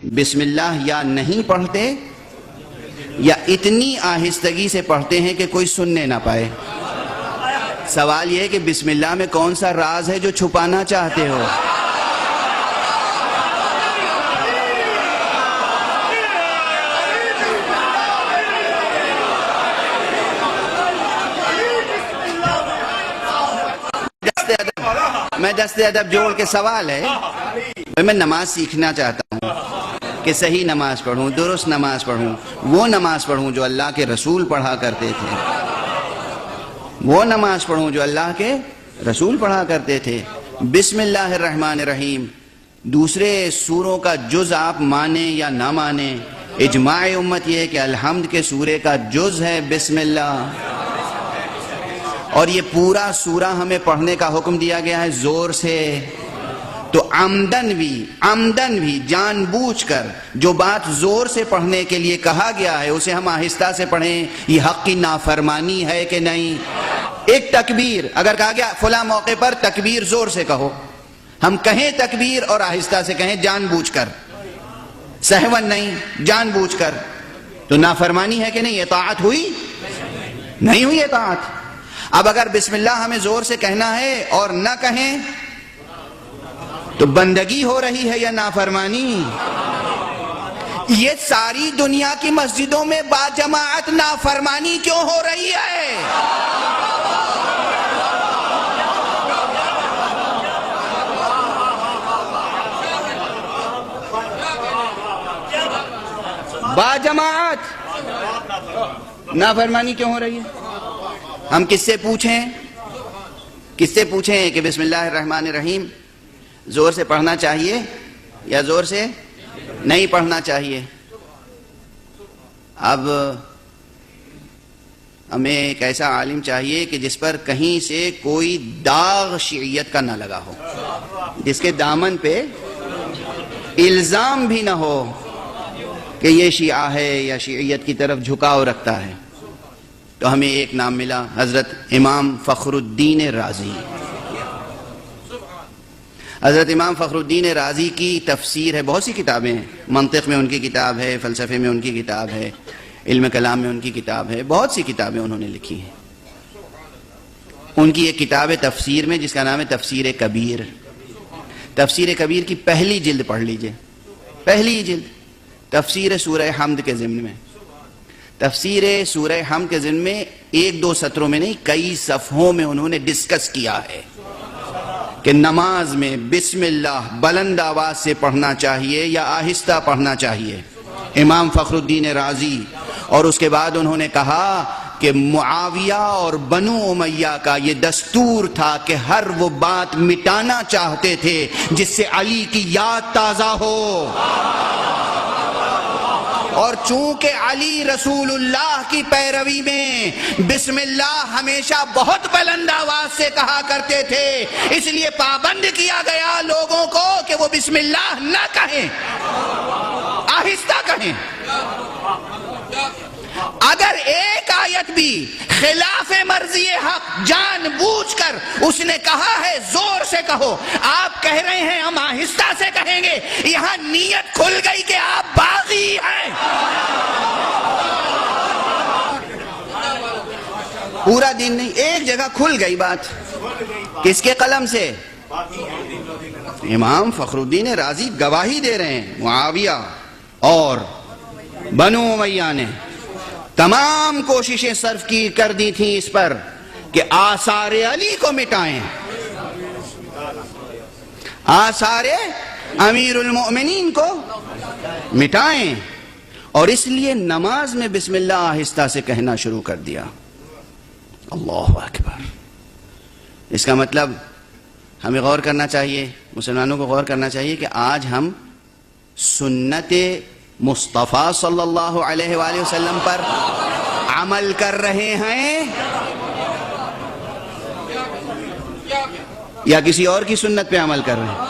بسم اللہ یا نہیں پڑھتے یا اتنی آہستگی سے پڑھتے ہیں کہ کوئی سننے نہ پائے. سوال یہ ہے کہ بسم اللہ میں کون سا راز ہے جو چھپانا چاہتے ہو؟ میں دست ادب جوڑ کے سوال ہے، میں نماز سیکھنا چاہتا ہوں کہ صحیح نماز پڑھوں، درست نماز پڑھوں، وہ نماز پڑھوں جو اللہ کے رسول پڑھا کرتے تھے، وہ نماز پڑھوں جو اللہ کے رسول پڑھا کرتے تھے. بسم اللہ الرحمن الرحیم دوسرے سوروں کا جز آپ مانیں یا نہ مانیں، اجماع امت یہ ہے کہ الحمد کے سورے کا جز ہے بسم اللہ، اور یہ پورا سورہ ہمیں پڑھنے کا حکم دیا گیا ہے زور سے. تو عمدن بھی جان بوجھ کر جو بات زور سے پڑھنے کے لیے کہا گیا ہے اسے ہم آہستہ سے پڑھیں. یہ حق کی نافرمانی ہے کہ نہیں؟ ایک تکبیر اگر کہا گیا فلاں موقع پر تکبیر زور سے کہو، ہم کہیں تکبیر اور آہستہ سے کہیں جان بوجھ کر، سہون نہیں، جان بوجھ کر، تو نافرمانی ہے کہ نہیں؟ اطاعت ہوئی؟ نہیں ہوئی اطاعت. اب اگر بسم اللہ ہمیں زور سے کہنا ہے اور نہ کہیں تو بندگی ہو رہی ہے یا نافرمانی؟ یہ ساری دنیا کی مسجدوں میں باجماعت نافرمانی کیوں ہو رہی ہے؟ باجماعت نافرمانی کیوں ہو رہی ہے؟ ہم کس سے پوچھیں کہ بسم اللہ الرحمن الرحیم زور سے پڑھنا چاہیے یا زور سے نہیں پڑھنا چاہیے؟ اب ہمیں ایک ایسا عالم چاہیے کہ جس پر کہیں سے کوئی داغ شیعیت کا نہ لگا ہو، جس کے دامن پہ الزام بھی نہ ہو کہ یہ شیعہ ہے یا شیعیت کی طرف جھکاؤ رکھتا ہے. تو ہمیں ایک نام ملا، حضرت امام فخر الدین رازی. حضرت امام فخر الدین رازی کی تفسیر ہے، بہت سی کتابیں ہیں، منطق میں ان کی کتاب ہے، فلسفے میں ان کی کتاب ہے، علم کلام میں ان کی کتاب ہے، بہت سی کتابیں انہوں نے لکھی ہیں. ان کی ایک کتاب ہے تفسیر میں جس کا نام ہے تفسیر کبیر. تفسیر کبیر کی پہلی جلد پڑھ لیجئے، پہلی جلد تفسیر سورہ حمد کے ضمن میں. تفسیر سورہ حمد کے ضمن میں ایک دو سطروں میں نہیں، کئی صفحوں میں انہوں نے ڈسکس کیا ہے کہ نماز میں بسم اللہ بلند آواز سے پڑھنا چاہیے یا آہستہ پڑھنا چاہیے. امام فخر الدین رازی. اور اس کے بعد انہوں نے کہا کہ معاویہ اور بنو امیہ کا یہ دستور تھا کہ ہر وہ بات مٹانا چاہتے تھے جس سے علی کی یاد تازہ ہو، اور چونکہ علی رسول اللہ کی پیروی میں بسم اللہ ہمیشہ بہت بلند آواز سے کہا کرتے تھے، اس لیے پابند کیا گیا لوگوں کو کہ وہ بسم اللہ نہ کہیں، آہستہ کہیں. اگر ایک آیت بھی خلاف مرضی حق جان بوجھ کر اس نے کہا ہے زور سے کہو، آپ کہہ رہے ہیں ہم آہستہ سے کہیں گے، یہاں نیت کھل گئی کہ آپ باغی ہیں. پورا دن نہیں، ایک جگہ کھل گئی بات. کس کے قلم سے؟ امام فخر الدین رازی گواہی دے رہے ہیں. معاویہ اور بنو امیہ نے تمام کوششیں صرف کر دی تھیں اس پر کہ آثار علی کو مٹائیں، آثار امیر المؤمنین کو مٹائیں، اور اس لیے نماز میں بسم اللہ آہستہ سے کہنا شروع کر دیا. اللہ اکبر. اس کا مطلب ہمیں غور کرنا چاہیے، مسلمانوں کو غور کرنا چاہیے کہ آج ہم سنت مصطفیٰ صلی اللہ علیہ وآلہ وسلم پر عمل کر رہے ہیں یا کسی اور کی سنت پہ عمل کر رہے ہیں.